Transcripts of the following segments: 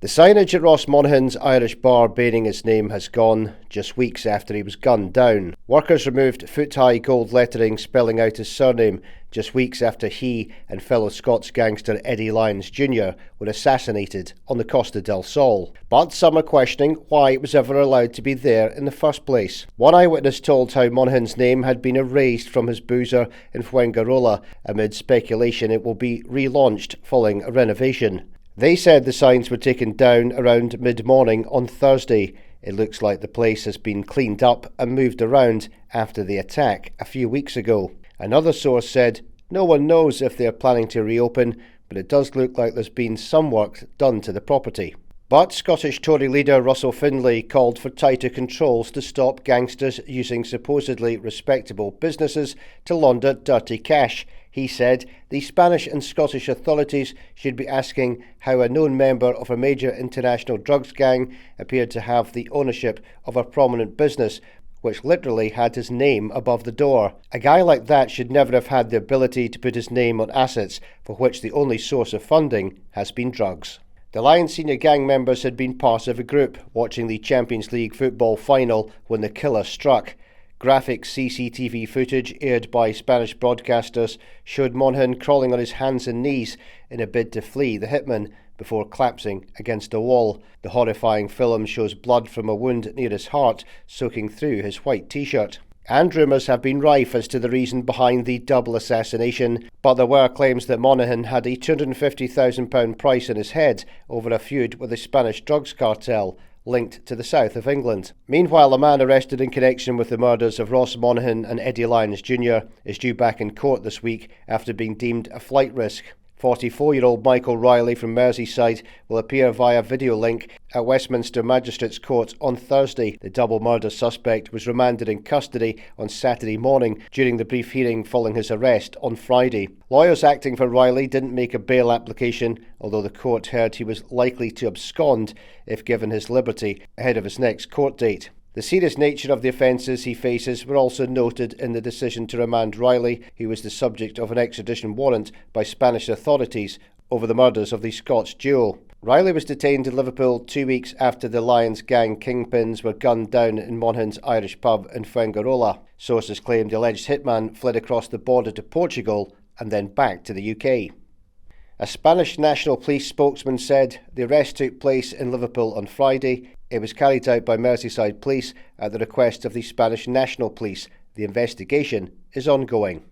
The signage at Ross Monaghan's Irish bar bearing his name has gone just weeks after he was gunned down. Workers removed foot-high gold lettering spelling out his surname just weeks after he and fellow Scots gangster Eddie Lyons Jnr. were assassinated on the Costa del Sol. But some are questioning why it was ever allowed to be there in the first place. One eyewitness told how Monaghan's name had been erased from his boozer in Fuengirola amid speculation it will be relaunched following a renovation. They said the signs were taken down around mid-morning on Thursday. It looks like the place has been cleaned up and moved around after the attack a few weeks ago. Another source said, "No one knows if they are planning to reopen, but it does look like there's been some work done to the property." But Scottish Tory leader Russell Findlay called for tighter controls to stop gangsters using supposedly respectable businesses to launder dirty cash. He said the Spanish and Scottish authorities should be asking how a known member of a major international drugs gang appeared to have the ownership of a prominent business which literally had his name above the door. A guy like that should never have had the ability to put his name on assets for which the only source of funding has been drugs. The Lyons senior gang members had been part of a group watching the Champions League football final when the killer struck. Graphic CCTV footage aired by Spanish broadcasters showed Monaghan crawling on his hands and knees in a bid to flee the hitman before collapsing against a wall. The horrifying film shows blood from a wound near his heart soaking through his white t-shirt. And rumours have been rife as to the reason behind the double assassination, but there were claims that Monaghan had a £250,000 price on his head over a feud with the Spanish drugs cartel linked to the south of England. Meanwhile, a man arrested in connection with the murders of Ross Monaghan and Eddie Lyons Jr. is due back in court this week after being deemed a flight risk. 44-year-old Michael Riley from Merseyside will appear via video link at Westminster Magistrates Court on Thursday. The double murder suspect was remanded in custody on Saturday morning during the brief hearing following his arrest on Friday. Lawyers acting for Riley didn't make a bail application, although the court heard he was likely to abscond if given his liberty ahead of his next court date. The serious nature of the offences he faces were also noted in the decision to remand Riley, who was the subject of an extradition warrant by Spanish authorities over the murders of the Scots duo. Riley was detained in Liverpool 2 weeks after the Lyons gang kingpins were gunned down in Monaghan's Irish pub in Fuengirola. Sources claimed the alleged hitman fled across the border to Portugal and then back to the UK. A Spanish National Police spokesman said the arrest took place in Liverpool on Friday. It was carried out by Merseyside Police at the request of the Spanish National Police. The investigation is ongoing.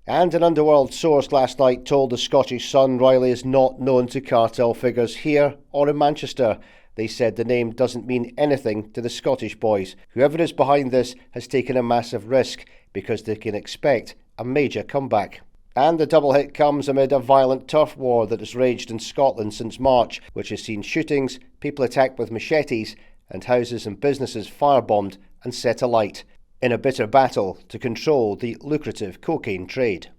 And an underworld source last night told the Scottish Sun Riley is not known to cartel figures here or in Manchester. They said the name doesn't mean anything to the Scottish boys. Whoever is behind this has taken a massive risk because they can expect a major comeback. And the double hit comes amid a violent turf war that has raged in Scotland since March, which has seen shootings, people attacked with machetes, and houses and businesses firebombed and set alight in a bitter battle to control the lucrative cocaine trade.